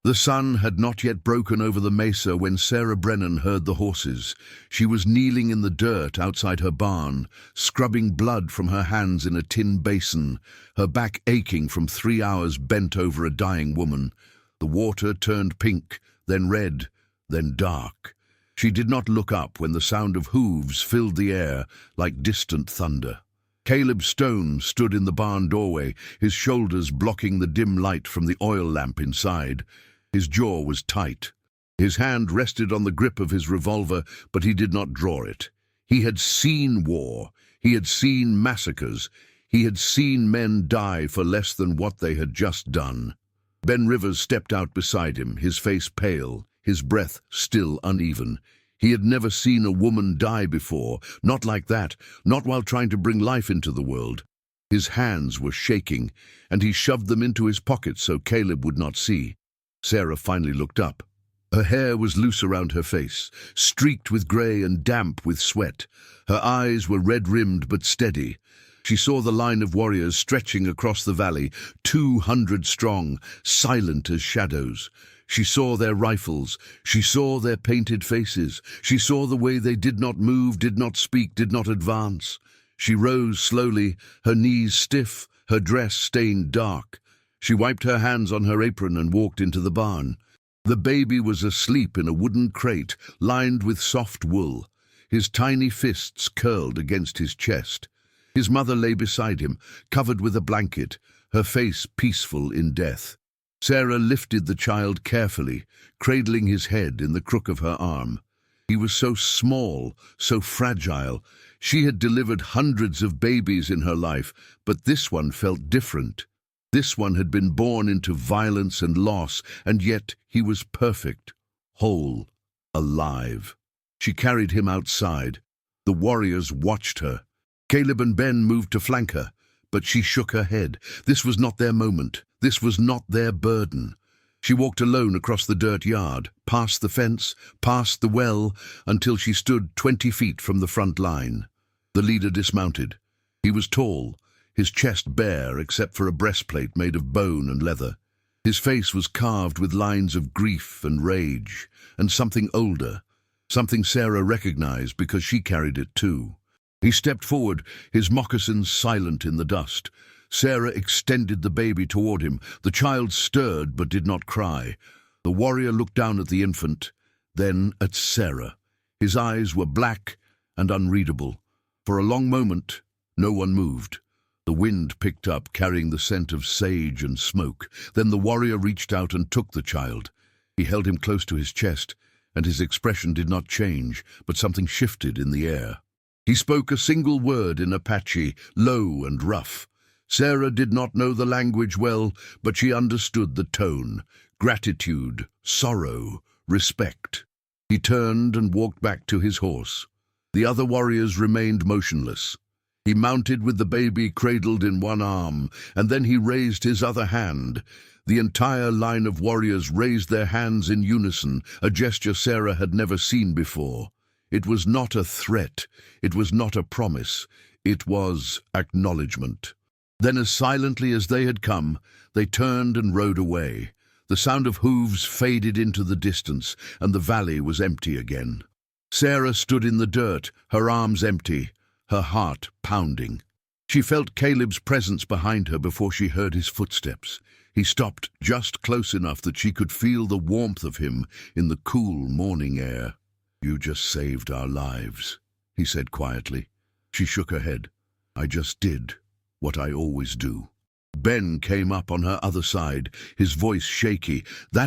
The sun had not yet broken over the mesa when Sarah Brennan heard the horses. She was kneeling in the dirt outside her barn, scrubbing blood from her hands in a tin basin, her back aching from 3 hours bent over a dying woman. The water turned pink, then red, then dark. She did not look up when the sound of hooves filled the air like distant thunder. Caleb Stone stood in the barn doorway, his shoulders blocking the dim light from the oil lamp inside. His jaw was tight. His hand rested on the grip of his revolver, but he did not draw it. He had seen war. He had seen massacres. He had seen men die for less than what they had just done. Ben Rivers stepped out beside him, his face pale, his breath still uneven. He had never seen a woman die before, not like that, not while trying to bring life into the world. His hands were shaking, and he shoved them into his pockets so Caleb would not see. Sarah finally looked up. Her hair was loose around her face, streaked with grey and damp with sweat. Her eyes were red-rimmed but steady. She saw the line of warriors stretching across the valley, 200 strong, silent as shadows. She saw their rifles. She saw their painted faces. She saw the way they did not move, did not speak, did not advance. She rose slowly, her knees stiff, her dress stained dark. She wiped her hands on her apron and walked into the barn. The baby was asleep in a wooden crate lined with soft wool. His tiny fists curled against his chest. His mother lay beside him, covered with a blanket, her face peaceful in death. Sarah lifted the child carefully, cradling his head in the crook of her arm. He was so small, so fragile. She had delivered hundreds of babies in her life, but this one felt different. This one had been born into violence and loss, and yet he was perfect, whole, alive. She carried him outside. The warriors watched her. Caleb and Ben moved to flank her, but she shook her head. This was not their moment. This was not their burden. She walked alone across the dirt yard, past the fence, past the well, until she stood 20 feet from the front line. The leader dismounted. He was tall, his chest bare except for a breastplate made of bone and leather. His face was carved with lines of grief and rage, and something older, something Sarah recognized because she carried it too. He stepped forward, his moccasins silent in the dust. Sarah extended the baby toward him. The child stirred but did not cry. The warrior looked down at the infant, then at Sarah. His eyes were black and unreadable. For a long moment, no one moved. The wind picked up, carrying the scent of sage and smoke. Then the warrior reached out and took the child. He held him close to his chest, and his expression did not change, but something shifted in the air. He spoke a single word in Apache, low and rough. Sarah did not know the language well, but she understood the tone: gratitude, sorrow, respect. He turned and walked back to his horse. The other warriors remained motionless. He mounted with the baby cradled in one arm, and then he raised his other hand. The entire line of warriors raised their hands in unison, a gesture Sarah had never seen before. It was not a threat. It was not a promise. It was acknowledgement. Then, as silently as they had come, they turned and rode away. The sound of hooves faded into the distance, and the valley was empty again. Sarah stood in the dirt, her arms empty, her heart pounding. She felt Caleb's presence behind her before she heard his footsteps. He stopped just close enough that she could feel the warmth of him in the cool morning air. "You just saved our lives," he said quietly. She shook her head. "I just did what I always do." Ben came up on her other side, his voice shaky. I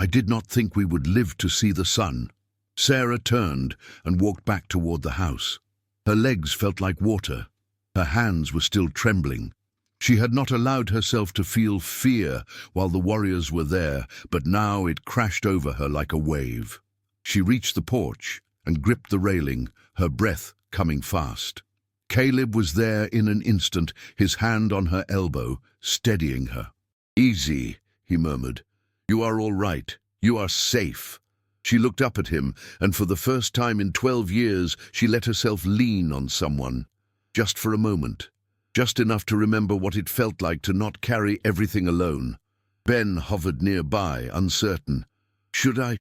did not think we would live to see the sun." Sarah turned and walked back toward the house. Her legs felt like water. Her hands were still trembling. She had not allowed herself to feel fear while the warriors were there, but now it crashed over her like a wave. She reached the porch and gripped the railing, her breath coming fast. Caleb was there in an instant, his hand on her elbow, steadying her. "Easy," he murmured. "You are all right. You are safe." She looked up at him, and for the first time in 12 years, she let herself lean on someone. Just for a moment. Just enough to remember what it felt like to not carry everything alone. Ben hovered nearby, uncertain. "Should I?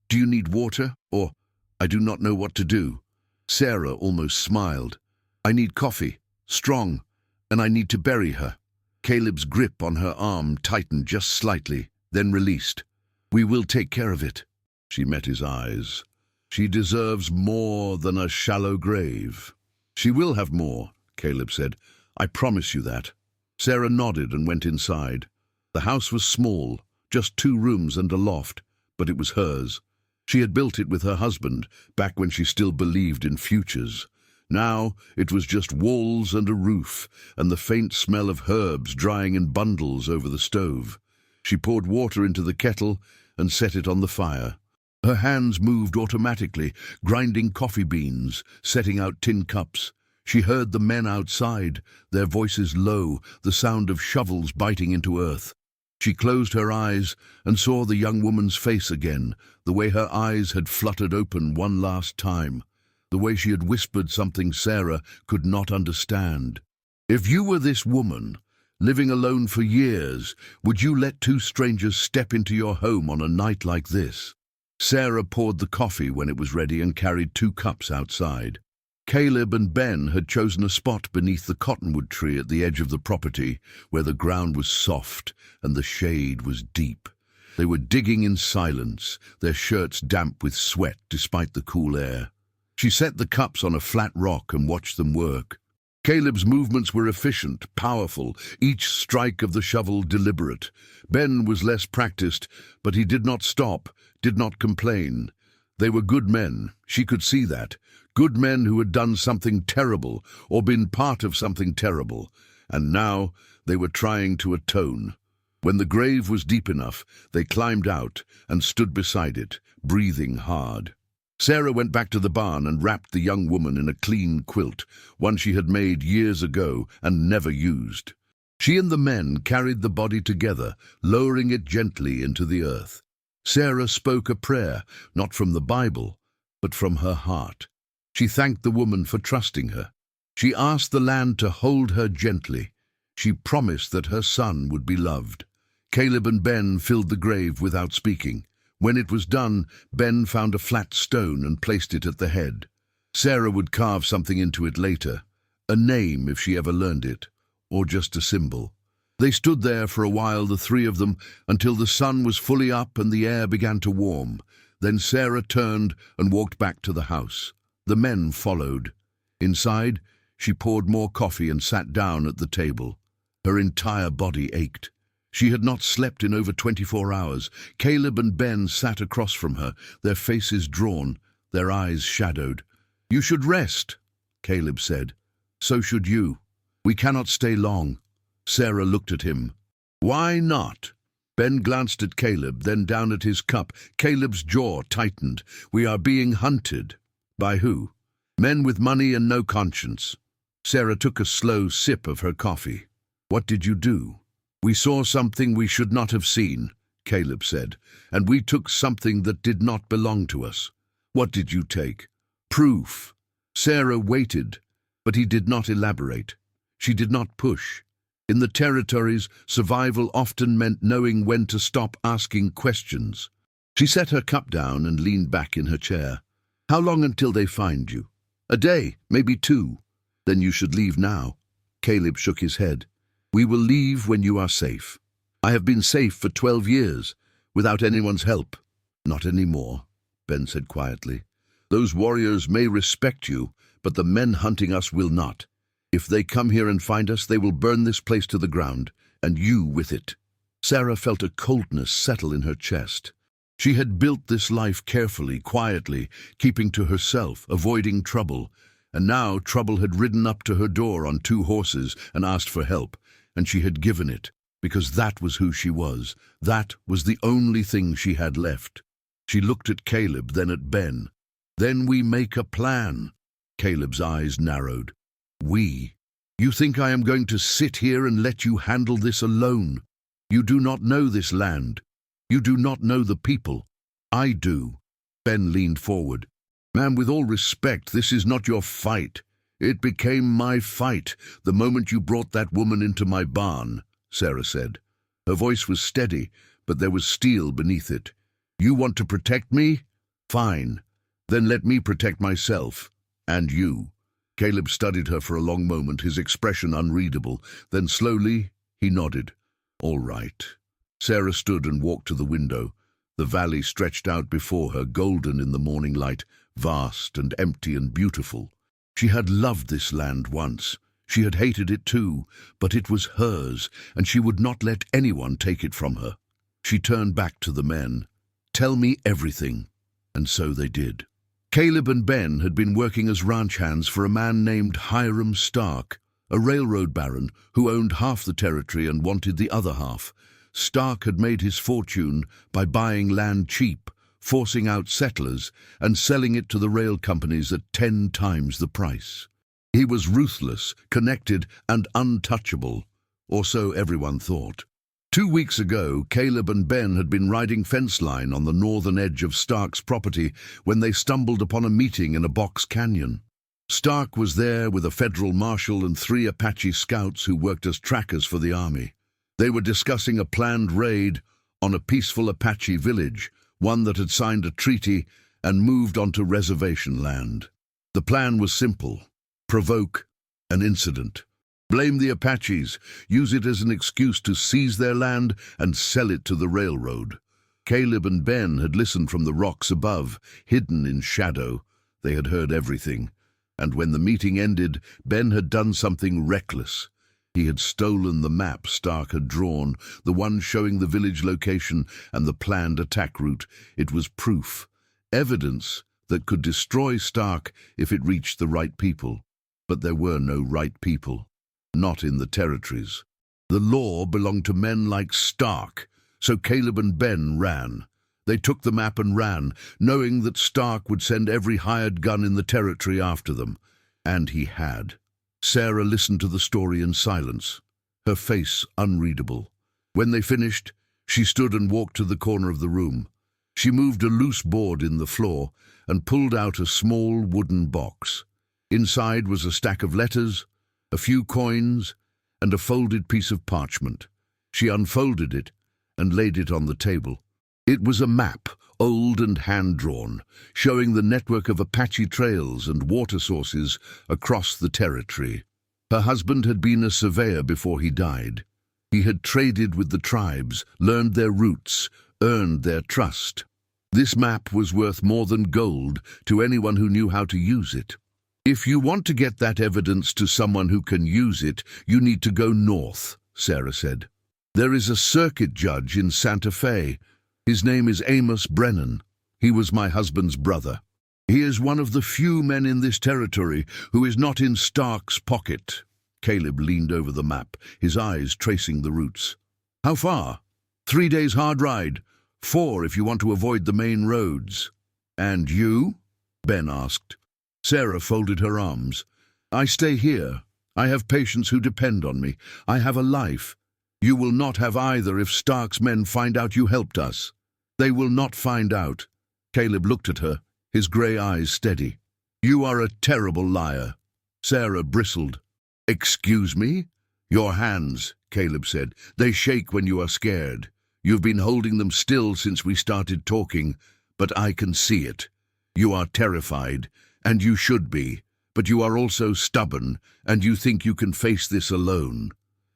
Do you need water? Or I do not know what to do." Sarah almost smiled. "I need coffee, strong, and I need to bury her." Caleb's grip on her arm tightened just slightly, then released. "We will take care of it." She met his eyes. "She deserves more than a shallow grave." "She will have more," Caleb said. "I promise you that." Sarah nodded and went inside. The house was small, just 2 rooms and a loft, but it was hers. She had built it with her husband, back when she still believed in futures. Now it was just walls and a roof, and the faint smell of herbs drying in bundles over the stove. She poured water into the kettle and set it on the fire. Her hands moved automatically, grinding coffee beans, setting out tin cups. She heard the men outside, their voices low, the sound of shovels biting into earth. She closed her eyes and saw the young woman's face again, the way her eyes had fluttered open one last time, the way she had whispered something Sarah could not understand. "If you were this woman, living alone for years, would you let 2 strangers step into your home on a night like this?" Sarah poured the coffee when it was ready and carried 2 cups outside. Caleb and Ben had chosen a spot beneath the cottonwood tree at the edge of the property, where the ground was soft and the shade was deep. They were digging in silence, their shirts damp with sweat despite the cool air. She set the cups on a flat rock and watched them work. Caleb's movements were efficient, powerful, each strike of the shovel deliberate. Ben was less practiced, but he did not stop, did not complain. They were good men, she could see that. Good men who had done something terrible or been part of something terrible, and now they were trying to atone. When the grave was deep enough, they climbed out and stood beside it, breathing hard. Sarah went back to the barn and wrapped the young woman in a clean quilt, one she had made years ago and never used. She and the men carried the body together, lowering it gently into the earth. Sarah spoke a prayer, not from the Bible, but from her heart. She thanked the woman for trusting her. She asked the land to hold her gently. She promised that her son would be loved. Caleb and Ben filled the grave without speaking. When it was done, Ben found a flat stone and placed it at the head. Sarah would carve something into it later, a name if she ever learned it, or just a symbol. They stood there for a while, the 3 of them, until the sun was fully up and the air began to warm. Then Sarah turned and walked back to the house. The men followed. Inside, she poured more coffee and sat down at the table. Her entire body ached. She had not slept in over 24 hours. Caleb and Ben sat across from her, their faces drawn, their eyes shadowed. "You should rest," Caleb said. "So should you. We cannot stay long." Sarah looked at him. "Why not?" Ben glanced at Caleb, then down at his cup. Caleb's jaw tightened. "We are being hunted." "By who?" "Men with money and no conscience." Sarah took a slow sip of her coffee. "What did you do?" "We saw something we should not have seen," Caleb said, "and we took something that did not belong to us." "What did you take?" "Proof." Sarah waited, but he did not elaborate. She did not push. In the territories, survival often meant knowing when to stop asking questions. She set her cup down and leaned back in her chair. "How long until they find you?" "A day, maybe 2. "Then you should leave now." Caleb shook his head. "We will leave when you are safe." "I have been safe for 12 years, without anyone's help." "Not anymore," Ben said quietly. "Those warriors may respect you, but the men hunting us will not. If they come here and find us, they will burn this place to the ground, and you with it." Sarah felt a coldness settle in her chest. She had built this life carefully, quietly, keeping to herself, avoiding trouble, and now trouble had ridden up to her door on 2 horses and asked for help, and she had given it, because that was who she was. That was the only thing she had left. She looked at Caleb, then at Ben. "Then we make a plan." Caleb's eyes narrowed. "We? You think I am going to sit here and let you handle this alone? You do not know this land. You do not know the people. I do." Ben leaned forward. "Ma'am, with all respect, this is not your fight. It became my fight the moment you brought that woman into my barn," Sarah said. Her voice was steady, but there was steel beneath it. "You want to protect me? Fine. Then let me protect myself. And you." Caleb studied her for a long moment, his expression unreadable. Then slowly, he nodded. "All right." Sarah stood and walked to the window. The valley stretched out before her, golden in the morning light, vast and empty and beautiful. She had loved this land once. She had hated it too, but it was hers, and she would not let anyone take it from her. She turned back to the men. "Tell me everything." And so they did. Caleb and Ben had been working as ranch hands for a man named Hiram Stark, a railroad baron who owned half the territory and wanted the other half. Stark had made his fortune by buying land cheap, forcing out settlers, and selling it to the rail companies at 10 times the price. He was ruthless, connected, and untouchable, or so everyone thought. 2 weeks ago, Caleb and Ben had been riding fence line on the northern edge of Stark's property when they stumbled upon a meeting in a box canyon. Stark was there with a federal marshal and 3 Apache scouts who worked as trackers for the army. They were discussing a planned raid on a peaceful Apache village, one that had signed a treaty and moved onto reservation land. The plan was simple: provoke an incident. Blame the Apaches, use it as an excuse to seize their land and sell it to the railroad. Caleb and Ben had listened from the rocks above, hidden in shadow. They had heard everything. And when the meeting ended, Ben had done something reckless. He had stolen the map Stark had drawn, the one showing the village location and the planned attack route. It was proof, evidence that could destroy Stark if it reached the right people. But there were no right people. Not in the territories. The law belonged to men like Stark, so Caleb and Ben ran. They took the map and ran, knowing that Stark would send every hired gun in the territory after them. And he had. Sarah listened to the story in silence, her face unreadable. When they finished, she stood and walked to the corner of the room. She moved a loose board in the floor and pulled out a small wooden box. Inside was a stack of letters, a few coins, and a folded piece of parchment. She unfolded it and laid it on the table. It was a map, old and hand-drawn, showing the network of Apache trails and water sources across the territory. Her husband had been a surveyor before he died. He had traded with the tribes, learned their roots, earned their trust. This map was worth more than gold to anyone who knew how to use it. "If you want to get that evidence to someone who can use it, you need to go north," Sarah said. "There is a circuit judge in Santa Fe. His name is Amos Brennan. He was my husband's brother. He is one of the few men in this territory who is not in Stark's pocket." Caleb leaned over the map, his eyes tracing the routes. "How far?" 3 days hard ride. 4 if you want to avoid the main roads." "And you?" Ben asked. Sarah folded her arms. "I stay here. I have patients who depend on me. I have a life. You will not have either if Stark's men find out you helped us." "They will not find out." Caleb looked at her, his grey eyes steady. "You are a terrible liar." Sarah bristled. "Excuse me?" "Your hands," Caleb said. "They shake when you are scared. You've been holding them still since we started talking, but I can see it. You are terrified. And you should be, but you are also stubborn, and you think you can face this alone."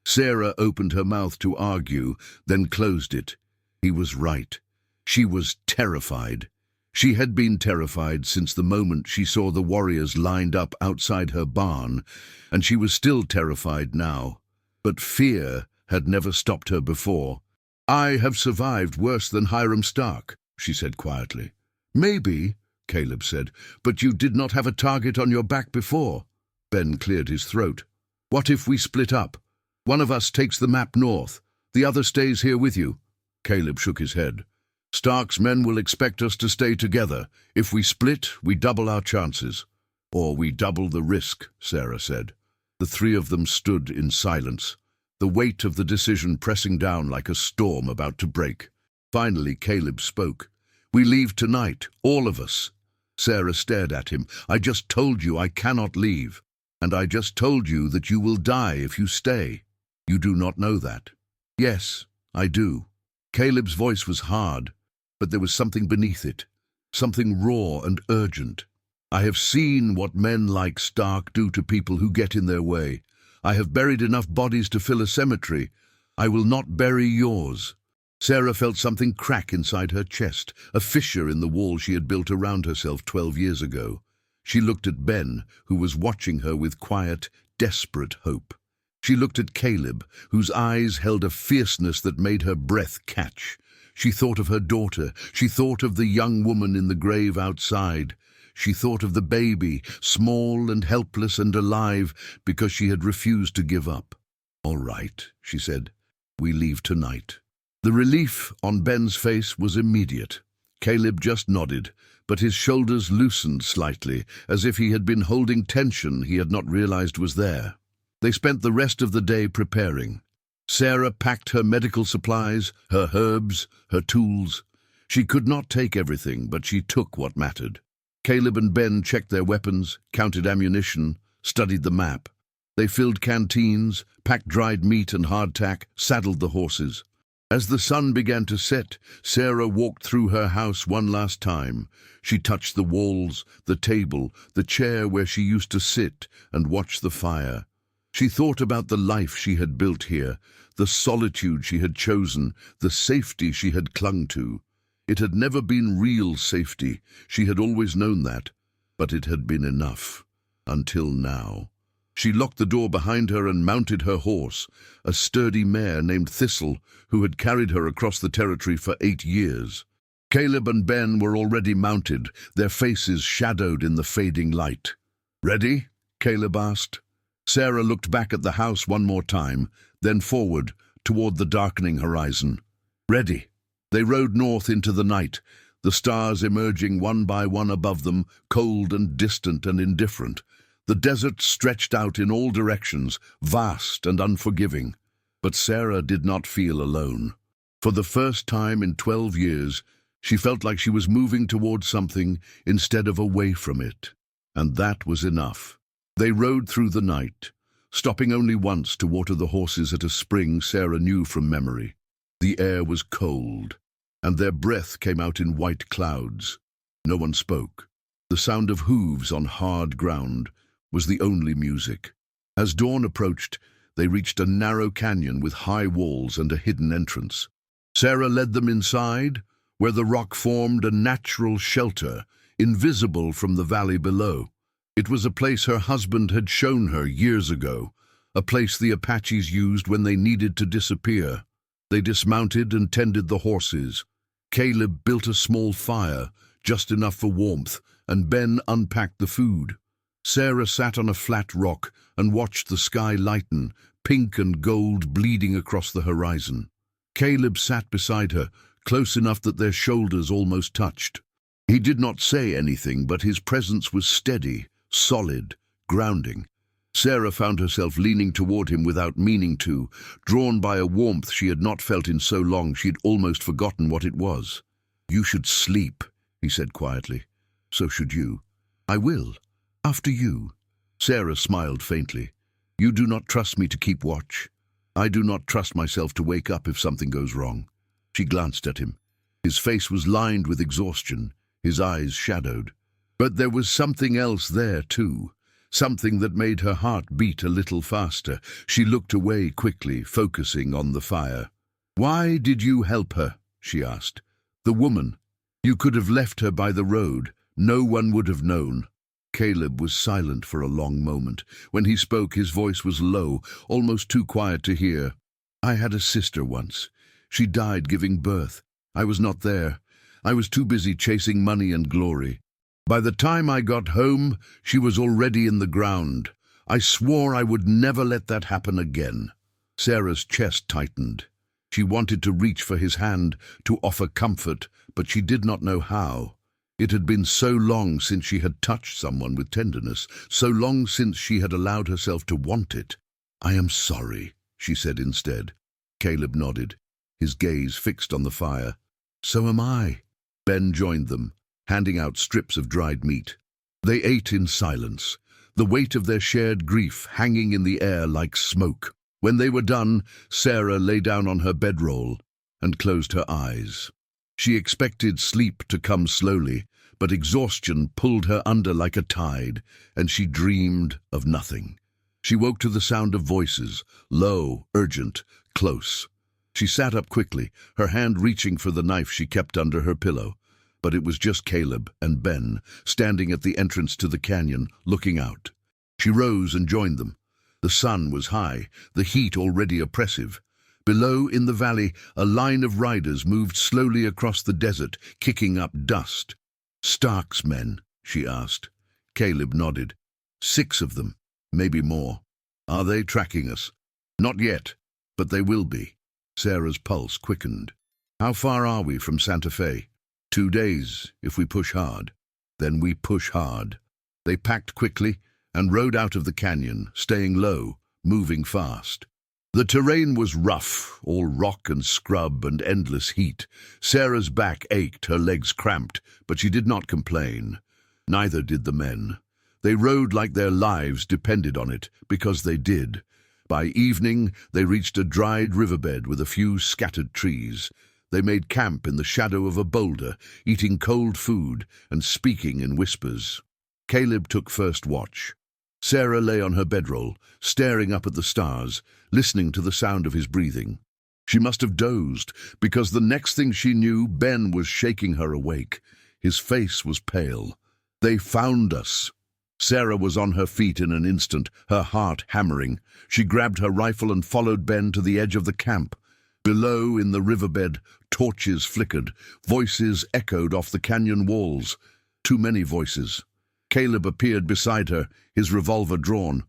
Sarah opened her mouth to argue, then closed it. He was right. She was terrified. She had been terrified since the moment she saw the warriors lined up outside her barn, and she was still terrified now. But fear had never stopped her before. "I have survived worse than Hiram Stark," she said quietly. "Maybe," Caleb said, "but you did not have a target on your back before." Ben cleared his throat. "What if we split up? One of us takes the map north, the other stays here with you." Caleb shook his head. "Stark's men will expect us to stay together. If we split, we double our chances." "Or we double the risk," Sarah said. The 3 of them stood in silence, the weight of the decision pressing down like a storm about to break. Finally, Caleb spoke. "We leave tonight, all of us." Sarah stared at him. "I just told you I cannot leave. And I just told you that you will die if you stay. You do not know that." "Yes, I do." Caleb's voice was hard, but there was something beneath it, something raw and urgent. "I have seen what men like Stark do to people who get in their way. I have buried enough bodies to fill a cemetery. I will not bury yours." Sarah felt something crack inside her chest, a fissure in the wall she had built around herself 12 years ago. She looked at Ben, who was watching her with quiet, desperate hope. She looked at Caleb, whose eyes held a fierceness that made her breath catch. She thought of her daughter. She thought of the young woman in the grave outside. She thought of the baby, small and helpless and alive, because she had refused to give up. "All right," she said. "We leave tonight." The relief on Ben's face was immediate. Caleb just nodded, but his shoulders loosened slightly, as if he had been holding tension he had not realized was there. They spent the rest of the day preparing. Sarah packed her medical supplies, her herbs, her tools. She could not take everything, but she took what mattered. Caleb and Ben checked their weapons, counted ammunition, studied the map. They filled canteens, packed dried meat and hardtack, saddled the horses. As the sun began to set, Sarah walked through her house one last time. She touched the walls, the table, the chair where she used to sit and watch the fire. She thought about the life she had built here, the solitude she had chosen, the safety she had clung to. It had never been real safety, she had always known that, but it had been enough. Until now. She locked the door behind her and mounted her horse, a sturdy mare named Thistle, who had carried her across the territory for 8 years. Caleb and Ben were already mounted, their faces shadowed in the fading light. "Ready?" Caleb asked. Sarah looked back at the house one more time, then forward, toward the darkening horizon. "Ready." They rode north into the night, the stars emerging one by one above them, cold and distant and indifferent. The desert stretched out in all directions, vast and unforgiving. But Sarah did not feel alone. For the first time in 12 years, she felt like she was moving towards something instead of away from it. And that was enough. They rode through the night, stopping only once to water the horses at a spring Sarah knew from memory. The air was cold, and their breath came out in white clouds. No one spoke. The sound of hooves on hard ground was the only music. As dawn approached, they reached a narrow canyon with high walls and a hidden entrance. Sarah led them inside, where the rock formed a natural shelter, invisible from the valley below. It was a place her husband had shown her years ago, a place the Apaches used when they needed to disappear. They dismounted and tended the horses. Caleb built a small fire, just enough for warmth, and Ben unpacked the food. Sarah sat on a flat rock and watched the sky lighten, pink and gold bleeding across the horizon. Caleb sat beside her, close enough that their shoulders almost touched. He did not say anything, but his presence was steady, solid, grounding. Sarah found herself leaning toward him without meaning to, drawn by a warmth she had not felt in so long she'd almost forgotten what it was. "You should sleep," he said quietly. "So should you." "I will. After you." Sarah smiled faintly. "You do not trust me to keep watch. I do not trust myself to wake up if something goes wrong." She glanced at him. His face was lined with exhaustion, his eyes shadowed. But there was something else there, too. Something that made her heart beat a little faster. She looked away quickly, focusing on the fire. "Why did you help her?" she asked. "The woman. You could have left her by the road. No one would have known." Caleb was silent for a long moment. When he spoke, his voice was low, almost too quiet to hear. "I had a sister once. She died giving birth. I was not there. I was too busy chasing money and glory. By the time I got home, she was already in the ground. I swore I would never let that happen again." Sarah's chest tightened. She wanted to reach for his hand, to offer comfort, but she did not know how. It had been so long since she had touched someone with tenderness, so long since she had allowed herself to want it. "I am sorry," she said instead. Caleb nodded, his gaze fixed on the fire. "So am I." Ben joined them, handing out strips of dried meat. They ate in silence, the weight of their shared grief hanging in the air like smoke. When they were done, Sarah lay down on her bedroll, and closed her eyes. She expected sleep to come slowly, but exhaustion pulled her under like a tide, and she dreamed of nothing. She woke to the sound of voices, low, urgent, close. She sat up quickly, her hand reaching for the knife she kept under her pillow. But it was just Caleb and Ben, standing at the entrance to the canyon, looking out. She rose and joined them. The sun was high, the heat already oppressive. Below, in the valley, a line of riders moved slowly across the desert, kicking up dust. "Stark's men?" she asked. Caleb nodded. 6 of them, maybe more. "Are they tracking us?" "Not yet, but they will be." Sarah's pulse quickened. "How far are we from Santa Fe?" 2 days, if we push hard." "Then we push hard." They packed quickly and rode out of the canyon, staying low, moving fast. The terrain was rough, all rock and scrub and endless heat. Sarah's back ached, her legs cramped, but she did not complain. Neither did the men. They rode like their lives depended on it, because they did. By evening, they reached a dried riverbed with a few scattered trees. They made camp in the shadow of a boulder, eating cold food and speaking in whispers. Caleb took first watch. Sarah lay on her bedroll, staring up at the stars, listening to the sound of his breathing. She must have dozed, because the next thing she knew, Ben was shaking her awake. His face was pale. "They found us." Sarah was on her feet in an instant, her heart hammering. She grabbed her rifle and followed Ben to the edge of the camp. Below, in the riverbed, torches flickered. Voices echoed off the canyon walls. Too many voices. Caleb appeared beside her, his revolver drawn.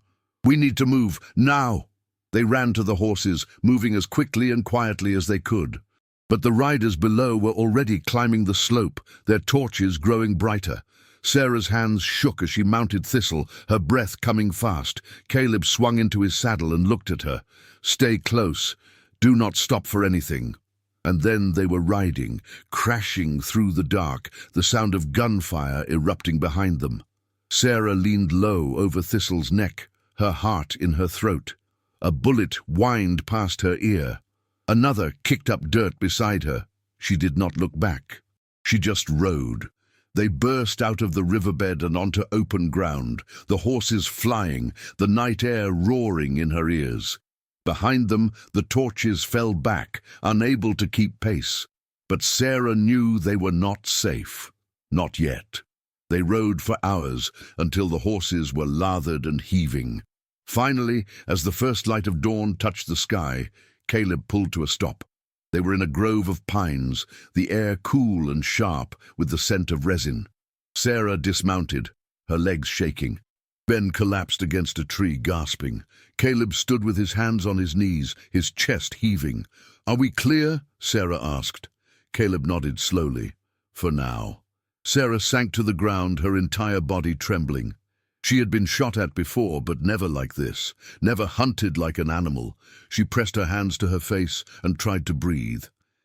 "We need to move, now!" They ran to the horses, moving as quickly and quietly as they could. But the riders below were already climbing the slope, their torches growing brighter. Sarah's hands shook as she mounted Thistle, her breath coming fast. Caleb swung into his saddle and looked at her. "Stay close. Do not stop for anything." And then they were riding, crashing through the dark, the sound of gunfire erupting behind them. Sarah leaned low over Thistle's neck, her heart in her throat. A bullet whined past her ear. Another kicked up dirt beside her. She did not look back. She just rode. They burst out of the riverbed and onto open ground, the horses flying, the night air roaring in her ears. Behind them, the torches fell back, unable to keep pace. But Sarah knew they were not safe. Not yet. They rode for hours, until the horses were lathered and heaving. Finally, as the first light of dawn touched the sky, Caleb pulled to a stop. They were in a grove of pines, the air cool and sharp with the scent of resin. Sarah dismounted, her legs shaking. Ben collapsed against a tree, gasping. Caleb stood with his hands on his knees, his chest heaving. "Are we clear?" Sarah asked. Caleb nodded slowly. "For now." Sarah sank to the ground, her entire body trembling. She had been shot at before, but never like this, never hunted like an animal. She pressed her hands to her face and tried to breathe.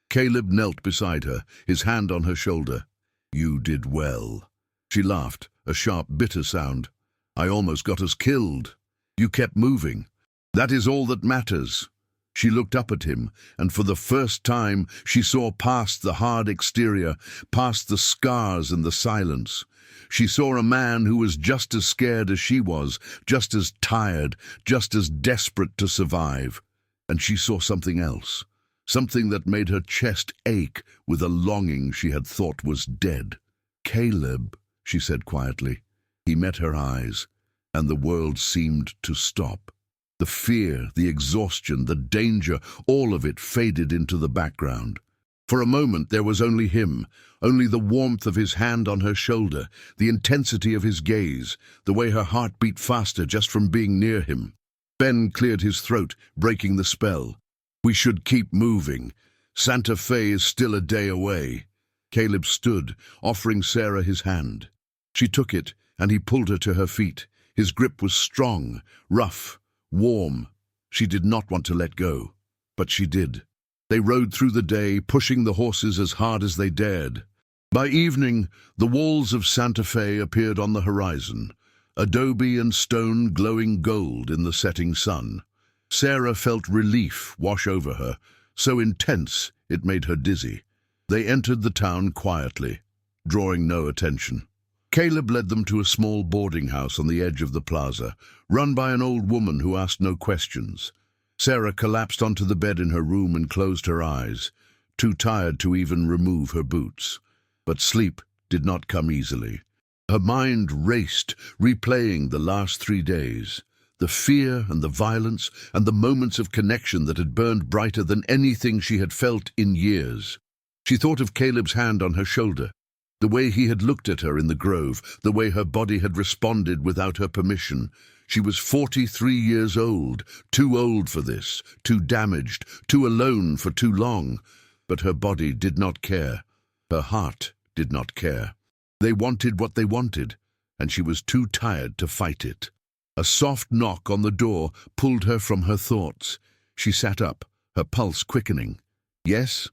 Caleb knelt beside her, his hand on her shoulder. "You did well." She laughed, a sharp, bitter sound. "I almost got us killed. You kept moving. That is all that matters." She looked up at him, and for the first time she saw past the hard exterior, past the scars and the silence. She saw a man who was just as scared as she was, just as tired, just as desperate to survive. And she saw something else, something that made her chest ache with a longing she had thought was dead. "Caleb," she said quietly. He met her eyes, and the world seemed to stop. The fear, the exhaustion, the danger, all of it faded into the background. For a moment there was only him, only the warmth of his hand on her shoulder, the intensity of his gaze, the way her heart beat faster just from being near him. Ben cleared his throat, breaking the spell. "We should keep moving. Santa Fe is still a day away." Caleb stood, offering Sarah his hand. She took it, and he pulled her to her feet. His grip was strong, rough, warm. She did not want to let go, but she did. They rode through the day, pushing the horses as hard as they dared. By evening, the walls of Santa Fe appeared on the horizon, adobe and stone glowing gold in the setting sun. Sarah felt relief wash over her, so intense It made her dizzy. They entered the town quietly, drawing no attention. Caleb led them to a small boarding house on the edge of the plaza, run by an old woman who asked no questions. Sarah collapsed onto the bed in her room and closed her eyes, too tired to even remove her boots. But sleep did not come easily. Her mind raced, replaying the last 3 days. The fear and the violence and the moments of connection that had burned brighter than anything she had felt in years. She thought of Caleb's hand on her shoulder, the way he had looked at her in the grove, the way her body had responded without her permission. She was 43 years old, too old for this, too damaged, too alone for too long. But her body did not care. Her heart did not care. They wanted what they wanted, and she was too tired to fight it. A soft knock on the door pulled her from her thoughts. She sat up, her pulse quickening. Yes?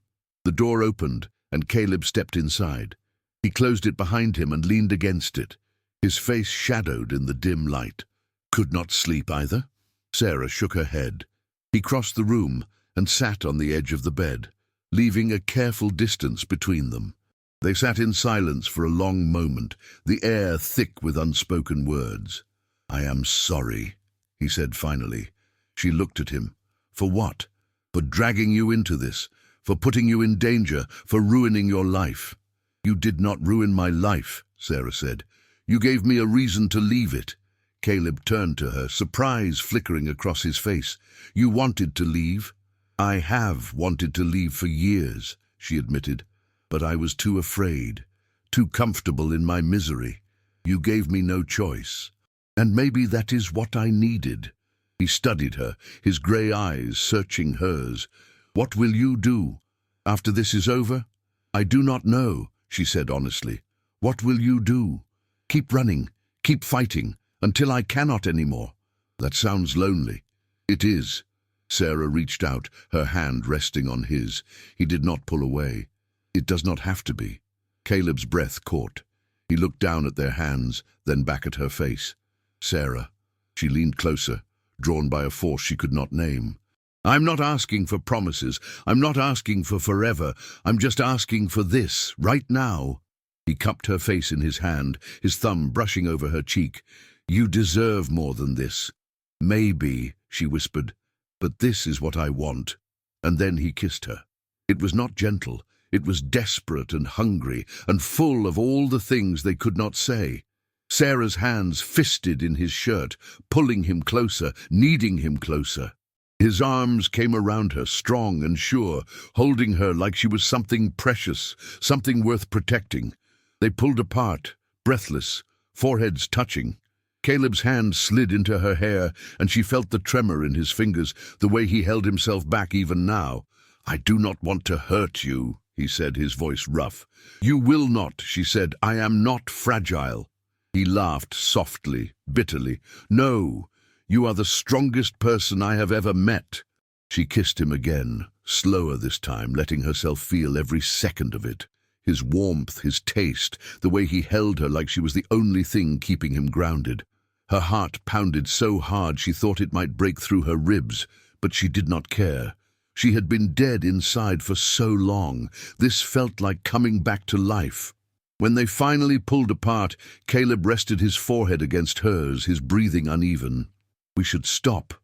The door opened, and Caleb stepped inside. He closed it behind him and leaned against it, his face shadowed in the dim light. Could not sleep either? Sarah shook her head. He crossed the room and sat on the edge of the bed, leaving a careful distance between them. They sat in silence for a long moment, the air thick with unspoken words. "I am sorry," he said finally. She looked at him. "For what? For dragging you into this? For putting you in danger? For ruining your life?" "You did not ruin my life," Sarah said. "You gave me a reason to leave it." Caleb turned to her, surprise flickering across his face. "You wanted to leave?" "I have wanted to leave for years," she admitted. "But I was too afraid, too comfortable in my misery. You gave me no choice. And maybe that is what I needed." He studied her, his grey eyes searching hers. "What will you do after this is over?" "I do not know," she said honestly. "What will you do?" "Keep running, keep fighting, until I cannot anymore." "That sounds lonely." "It is." Sarah reached out, her hand resting on his. He did not pull away. "It does not have to be." Caleb's breath caught. He looked down at their hands, then back at her face. "Sarah." She leaned closer, drawn by a force she could not name. "I'm not asking for promises. I'm not asking for forever. I'm just asking for this, right now." He cupped her face in his hand, his thumb brushing over her cheek. "You deserve more than this." "Maybe," she whispered, "but this is what I want." And then he kissed her. It was not gentle. It was desperate and hungry, and full of all the things they could not say. Sarah's hands fisted in his shirt, pulling him closer, needing him closer. His arms came around her, strong and sure, holding her like she was something precious, something worth protecting. They pulled apart, breathless, foreheads touching. Caleb's hand slid into her hair, and she felt the tremor in his fingers, the way he held himself back even now. "I do not want to hurt you," he said, his voice rough. "You will not," she said. "I am not fragile." He laughed softly, bitterly. "No, you are the strongest person I have ever met." She kissed him again, slower this time, letting herself feel every second of it. His warmth, his taste, the way he held her like she was the only thing keeping him grounded. Her heart pounded so hard she thought it might break through her ribs, but she did not care. She had been dead inside for so long. This felt like coming back to life. When they finally pulled apart, Caleb rested his forehead against hers, his breathing uneven. "We should stop."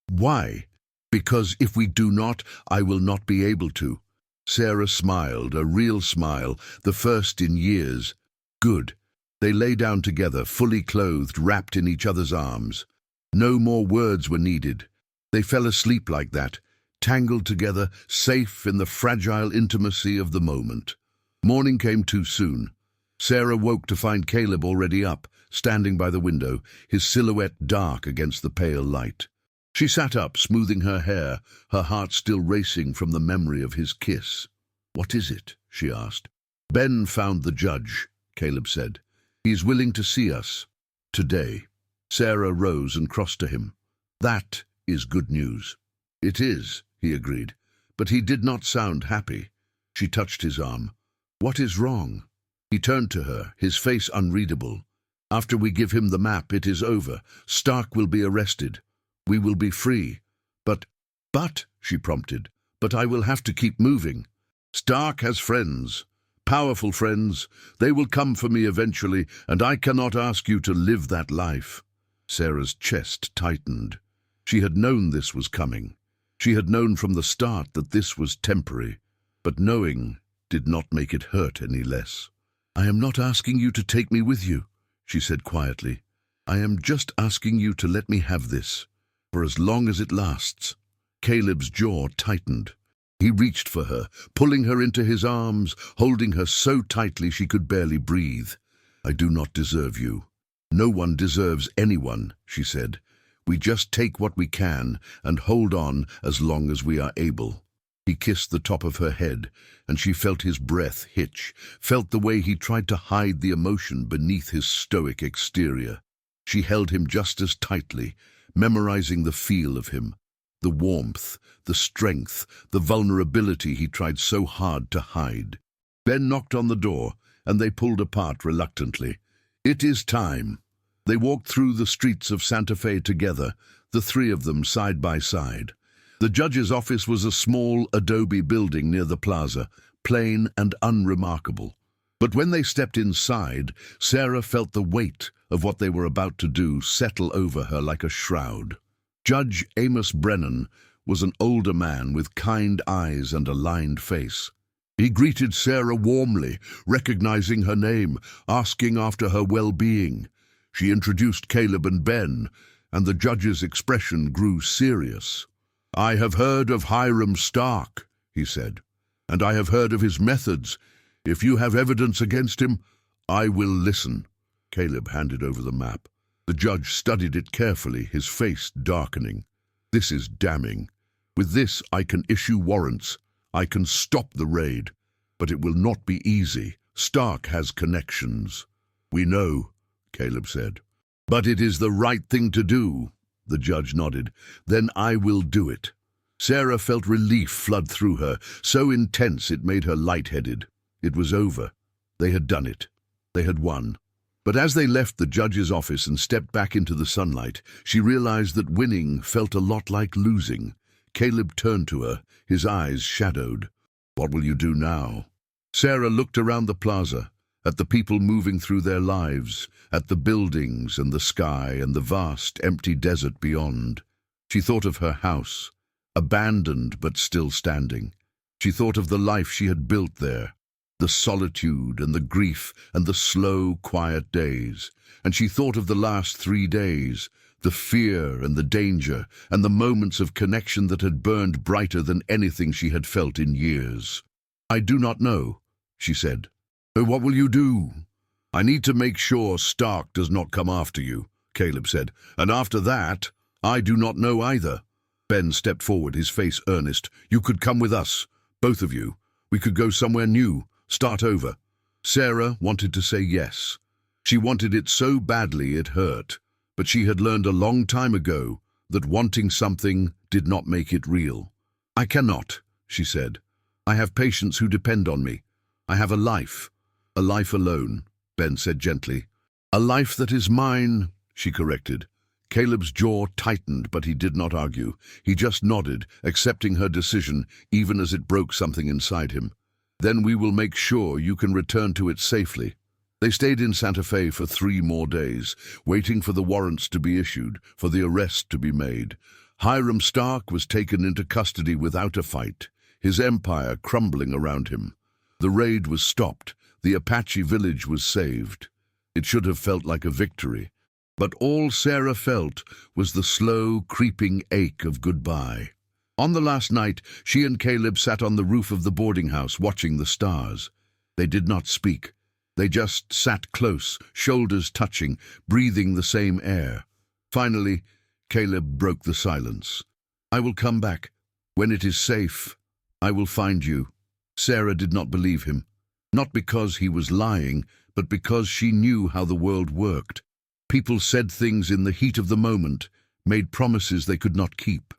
"Why?" "Because if we do not, I will not be able to." Sarah smiled, a real smile, the first in years. "Good." They lay down together, fully clothed, wrapped in each other's arms. No more words were needed. They fell asleep like that, tangled together, safe in the fragile intimacy of the moment. Morning came too soon. Sarah woke to find Caleb already up, standing by the window, his silhouette dark against the pale light. She sat up, smoothing her hair, her heart still racing from the memory of his kiss. "What is it?" she asked. "Ben found the judge," Caleb said. "He's willing to see us. Today." Sarah rose and crossed to him. "That is good news." "It is," he agreed, but he did not sound happy. She touched his arm. "What is wrong?" He turned to her, his face unreadable. "After we give him the map, it is over. Stark will be arrested. We will be free. But, she prompted, "but I will have to keep moving." Stark has friends, powerful friends. They will come for me eventually, and I cannot ask you to live that life." Sarah's chest tightened. She had known this was coming. She had known from the start that this was temporary, but knowing did not make it hurt any less. "I am not asking you to take me with you," she said quietly. "I am just asking you to let me have this, for as long as it lasts." Caleb's jaw tightened. He reached for her, pulling her into his arms, holding her so tightly she could barely breathe. "I do not deserve you. No one deserves anyone," she said. "We just take what we can and hold on as long as we are able." He kissed the top of her head, and she felt his breath hitch, felt the way he tried to hide the emotion beneath his stoic exterior. She held him just as tightly, memorizing the feel of him, the warmth, the strength, the vulnerability he tried so hard to hide. Ben knocked on the door, and they pulled apart reluctantly. "It is time." They walked through the streets of Santa Fe together, the three of them side by side. The judge's office was a small adobe building near the plaza, plain and unremarkable. But when they stepped inside, Sarah felt the weight of what they were about to do settle over her like a shroud. Judge Amos Brennan was an older man with kind eyes and a lined face. He greeted Sarah warmly, recognizing her name, asking after her well-being. She introduced Caleb and Ben, and the judge's expression grew serious. "I have heard of Hiram Stark," he said, "and I have heard of his methods. If you have evidence against him, I will listen." Caleb handed over the map. The judge studied it carefully, his face darkening. "This is damning. With this, I can issue warrants. I can stop the raid. But it will not be easy. Stark has connections." "We know," Caleb said. "But it is the right thing to do." The judge nodded. "Then I will do it." Sarah felt relief flood through her, so intense it made her lightheaded. It was over. They had done it. They had won. But as they left the judge's office and stepped back into the sunlight, she realized that winning felt a lot like losing. Caleb turned to her, his eyes shadowed. "What will you do now?" Sarah looked around the plaza, at the people moving through their lives, at the buildings and the sky and the vast, empty desert beyond. She thought of her house, abandoned but still standing. She thought of the life she had built there, the solitude and the grief and the slow, quiet days. And she thought of the last 3 days, the fear and the danger and the moments of connection that had burned brighter than anything she had felt in years. "I do not know," she said. "So what will you do?" "I need to make sure Stark does not come after you," Caleb said. "And after that, I do not know either." Ben stepped forward, his face earnest. "You could come with us, both of you. We could go somewhere new, start over." Sarah wanted to say yes. She wanted it so badly it hurt, but she had learned a long time ago that wanting something did not make it real. "I cannot," she said. "I have patients who depend on me. I have a life alone," Ben said gently. "A life that is mine," she corrected. Caleb's jaw tightened, but he did not argue. He just nodded, accepting her decision, even as it broke something inside him. "Then we will make sure you can return to it safely." They stayed in Santa Fe for 3 more days, waiting for the warrants to be issued, for the arrest to be made. Hiram Stark was taken into custody without a fight, his empire crumbling around him. The raid was stopped. The Apache village was saved. It should have felt like a victory. But all Sarah felt was the slow, creeping ache of goodbye. On the last night, she and Caleb sat on the roof of the boarding house watching the stars. They did not speak. They just sat close, shoulders touching, breathing the same air. Finally, Caleb broke the silence. "I will come back. When it is safe, I will find you." Sarah did not believe him. Not because he was lying, but because she knew how the world worked. People said things in the heat of the moment, made promises they could not keep.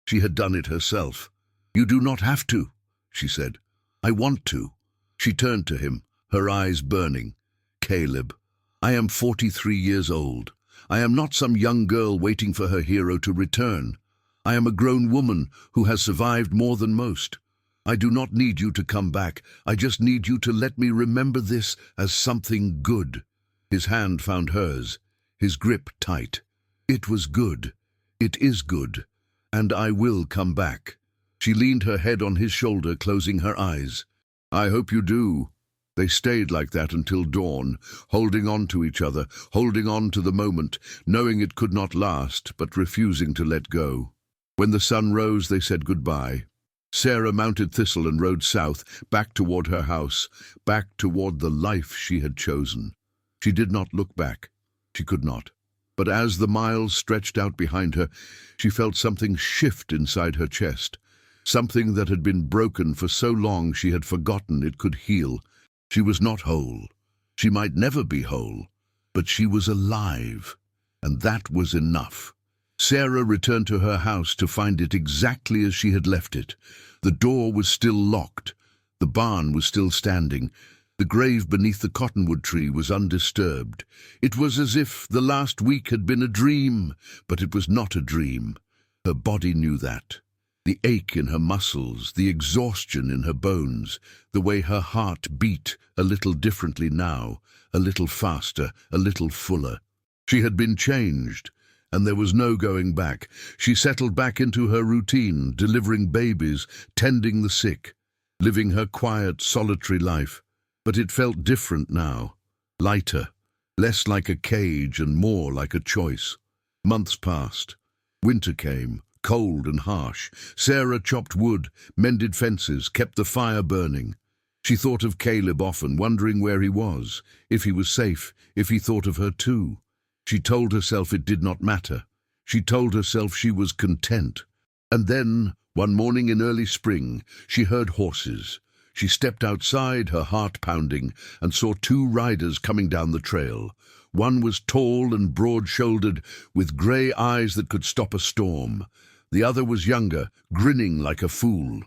She had done it herself. "You do not have to," she said. "I want to." She turned to him, her eyes burning. "Caleb, I am 43 years old. I am not some young girl waiting for her hero to return. I am a grown woman who has survived more than most. I do not need you to come back. I just need you to let me remember this as something good." His hand found hers, his grip tight. "It was good. It is good. And I will come back." She leaned her head on his shoulder, closing her eyes. "I hope you do." They stayed like that until dawn, holding on to each other, holding on to the moment, knowing it could not last, but refusing to let go. When the sun rose, they said goodbye. Sarah mounted Thistle and rode south, back toward her house, back toward the life she had chosen. She did not look back. She could not. But as the miles stretched out behind her, she felt something shift inside her chest, something that had been broken for so long she had forgotten it could heal. She was not whole. She might never be whole, but she was alive, and that was enough. Sarah returned to her house to find it exactly as she had left it. The door was still locked. The barn was still standing. The grave beneath the cottonwood tree was undisturbed. It was as if the last week had been a dream, but it was not a dream. Her body knew that. The ache in her muscles, the exhaustion in her bones, the way her heart beat a little differently now, a little faster, a little fuller. She had been changed, and there was no going back. She settled back into her routine, delivering babies, tending the sick, living her quiet, solitary life. But it felt different now, lighter, less like a cage and more like a choice. Months passed. Winter came. Cold and harsh. Sarah chopped wood, mended fences, kept the fire burning. She thought of Caleb often, wondering where he was, if he was safe, if he thought of her too. She told herself it did not matter. She told herself she was content. And then, one morning in early spring, she heard horses. She stepped outside, her heart pounding, and saw two riders coming down the trail. One was tall and broad-shouldered, with grey eyes that could stop a storm. The other was younger, grinning like a fool.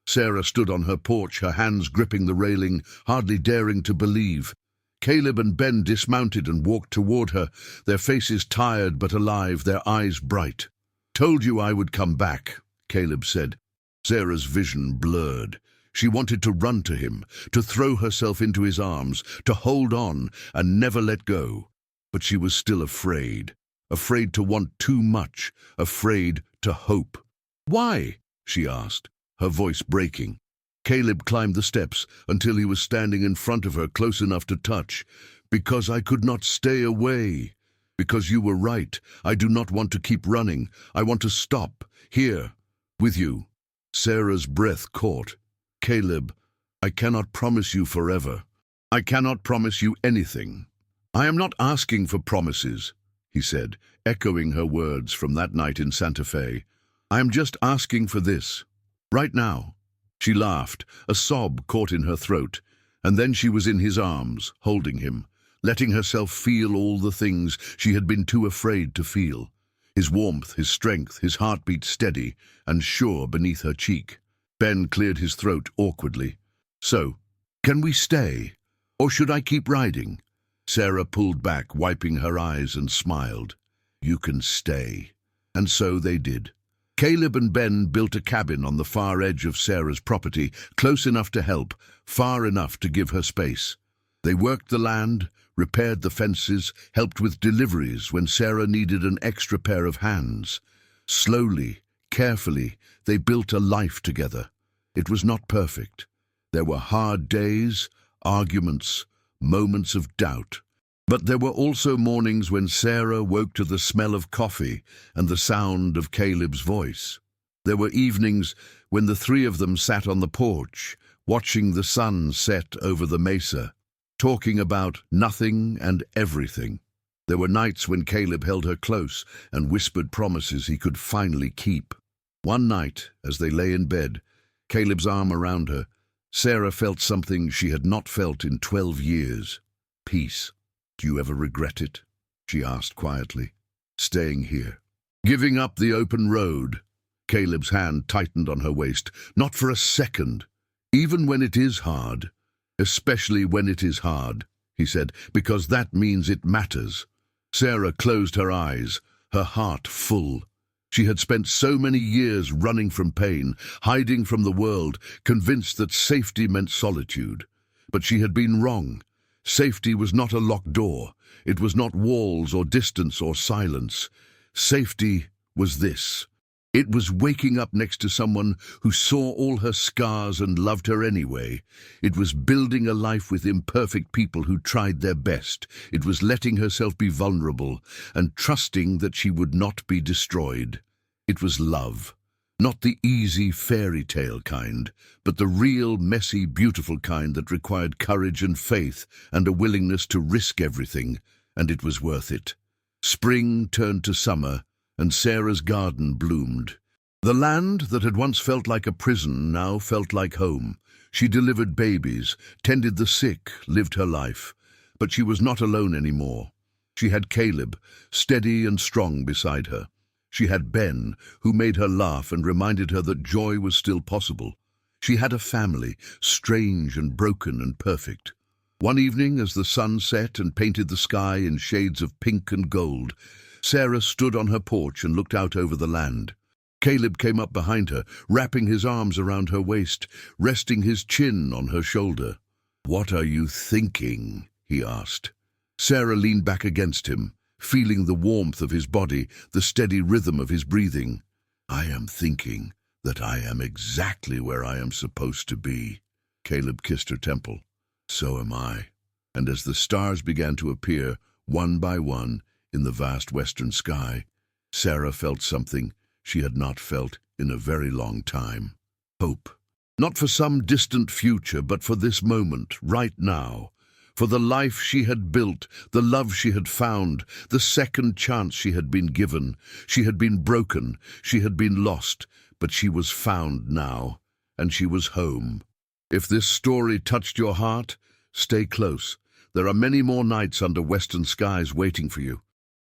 Sarah stood on her porch, her hands gripping the railing, hardly daring to believe. Caleb and Ben dismounted and walked toward her, their faces tired but alive, their eyes bright. "Told you I would come back," Caleb said. Sarah's vision blurred. She wanted to run to him, to throw herself into his arms, to hold on and never let go. But she was still afraid. Afraid to want too much, afraid to hope. "Why?" she asked, her voice breaking. Caleb climbed the steps until he was standing in front of her, close enough to touch. "Because I could not stay away. Because you were right. I do not want to keep running. I want to stop, here, with you." Sarah's breath caught. "Caleb, I cannot promise you forever. I cannot promise you anything." "I am not asking for promises," he said, echoing her words from that night in Santa Fe. "I am just asking for this, right now." She laughed, a sob caught in her throat, and then she was in his arms, holding him, letting herself feel all the things she had been too afraid to feel. His warmth, his strength, his heartbeat steady and sure beneath her cheek. Ben cleared his throat awkwardly. "So, can we stay? Or should I keep riding?" Sarah pulled back, wiping her eyes, and smiled. "You can stay." And so they did. Caleb and Ben built a cabin on the far edge of Sarah's property, close enough to help, far enough to give her space. They worked the land, repaired the fences, helped with deliveries when Sarah needed an extra pair of hands. Slowly, carefully, they built a life together. It was not perfect. There were hard days, arguments, moments of doubt. But there were also mornings when Sarah woke to the smell of coffee and the sound of Caleb's voice. There were evenings when the three of them sat on the porch, watching the sun set over the mesa, talking about nothing and everything. There were nights when Caleb held her close and whispered promises he could finally keep. One night, as they lay in bed, Caleb's arm around her, Sarah felt something she had not felt in 12 years. Peace. "Do you ever regret it?" she asked quietly. "Staying here. Giving up the open road." Caleb's hand tightened on her waist. "Not for a second. Even when it is hard. Especially when it is hard," he said, "because that means it matters." Sarah closed her eyes, her heart full. She had spent so many years running from pain, hiding from the world, convinced that safety meant solitude. But she had been wrong. Safety was not a locked door. It was not walls or distance or silence. Safety was this. It was waking up next to someone who saw all her scars and loved her anyway. It was building a life with imperfect people who tried their best. It was letting herself be vulnerable and trusting that she would not be destroyed. It was love. Not the easy fairy tale kind, but the real, messy, beautiful kind that required courage and faith and a willingness to risk everything, and it was worth it. Spring turned to summer, and Sarah's garden bloomed. The land that had once felt like a prison now felt like home. She delivered babies, tended the sick, lived her life. But she was not alone anymore. She had Caleb, steady and strong beside her. She had Ben, who made her laugh and reminded her that joy was still possible. She had a family, strange and broken and perfect. One evening, as the sun set and painted the sky in shades of pink and gold, Sarah stood on her porch and looked out over the land. Caleb came up behind her, wrapping his arms around her waist, resting his chin on her shoulder. "What are you thinking?" he asked. Sarah leaned back against him, feeling the warmth of his body, the steady rhythm of his breathing. "I am thinking that I am exactly where I am supposed to be." Caleb kissed her temple. "So am I." And as the stars began to appear, one by one, in the vast western sky, Sarah felt something she had not felt in a very long time. Hope. Not for some distant future, but for this moment, right now. For the life she had built, the love she had found, the second chance she had been given. She had been broken, she had been lost, but she was found now, and she was home. If this story touched your heart, stay close. There are many more nights under western skies waiting for you.